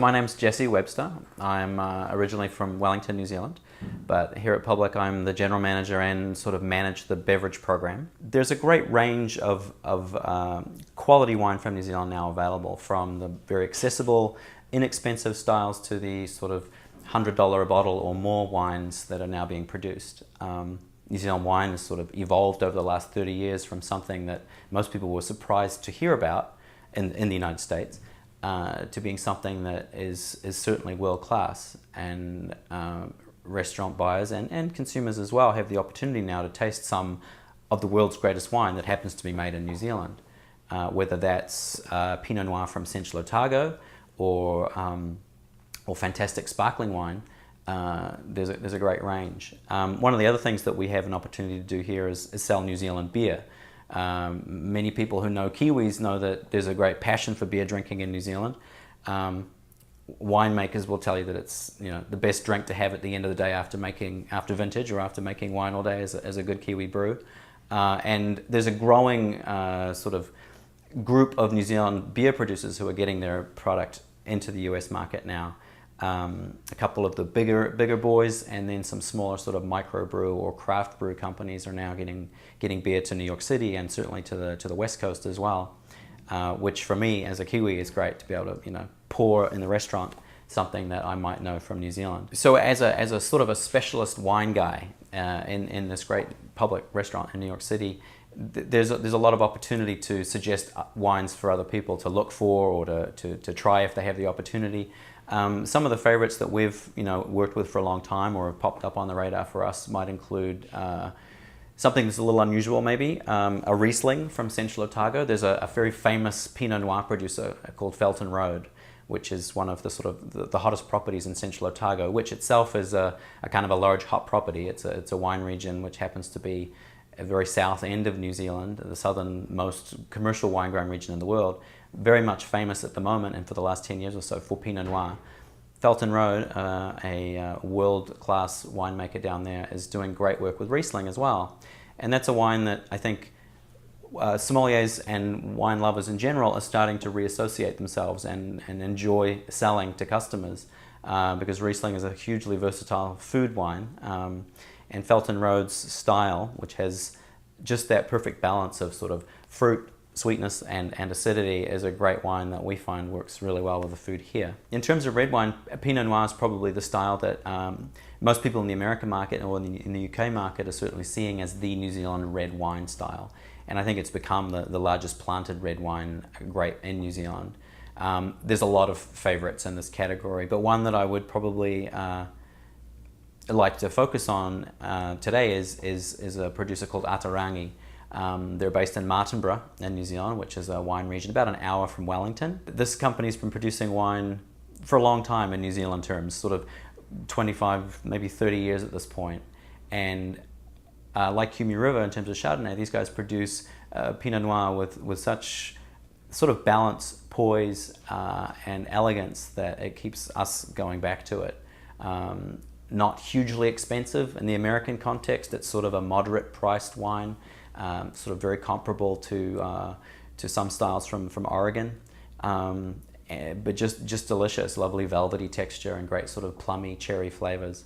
My name's Jesse Webster. I'm originally from Wellington, New Zealand, but here at Public I'm the general manager and sort of manage the beverage program. There's a great range of quality wine from New Zealand now available, from the very accessible, inexpensive styles to the sort of $100 a bottle or more wines that are now being produced. New Zealand wine has sort of evolved over the last 30 years from something that most people were surprised to hear about in the United States to being something that is certainly world class, and restaurant buyers and consumers as well have the opportunity now to taste some of the world's greatest wine that happens to be made in New Zealand, whether that's Pinot Noir from Central Otago or fantastic sparkling wine. There's a great range. One of the other things that we have an opportunity to do here is sell New Zealand beer. Many people who know Kiwis know that there's a great passion for beer drinking in New Zealand. Winemakers will tell you that it's the best drink to have at the end of the day after vintage or after making wine all day is a good Kiwi brew. And there's a growing sort of group of New Zealand beer producers who are getting their product into the US market now. A couple of the bigger boys, and then some smaller sort of microbrew or craft brew companies are now getting beer to New York City and certainly to the West Coast as well, which for me as a Kiwi is great to be able to pour in the restaurant something that I might know from New Zealand. So as a sort of a specialist wine guy in this great public restaurant in New York City, there's a lot of opportunity to suggest wines for other people to look for or to try if they have the opportunity. Some of the favorites that we've worked with for a long time or have popped up on the radar for us might include something that's a little unusual maybe, a Riesling from Central Otago. There's a very famous Pinot Noir producer called Felton Road, which is one of the sort of the hottest properties in Central Otago, which itself is a kind of a large hot property. It's a wine region which happens to be a very south end of New Zealand, the southernmost commercial wine growing region in the world. Very much famous at the moment and for the last 10 years or so for Pinot Noir. Felton Road, a world-class winemaker down there, is doing great work with Riesling as well. And that's a wine that I think sommeliers and wine lovers in general are starting to reassociate themselves and enjoy selling to customers because Riesling is a hugely versatile food wine. And Felton Road's style, which has just that perfect balance of sort of fruit, sweetness and acidity, is a great wine that we find works really well with the food here. In terms of red wine, Pinot Noir is probably the style that most people in the American market or in the UK market are certainly seeing as the New Zealand red wine style. And I think it's become the largest planted red wine grape in New Zealand. There's a lot of favorites in this category, but one that I would probably like to focus on today is a producer called Atarangi. They're based in Martinborough in New Zealand, which is a wine region about an hour from Wellington. This company's been producing wine for a long time in New Zealand terms, sort of 25, maybe 30 years at this point. And like Cumi River in terms of Chardonnay, these guys produce Pinot Noir with such sort of balance, poise, and elegance that it keeps us going back to it. Not hugely expensive in the American context. It's sort of a moderate priced wine, sort of very comparable to some styles from Oregon, but just delicious, lovely velvety texture and great sort of plummy cherry flavors.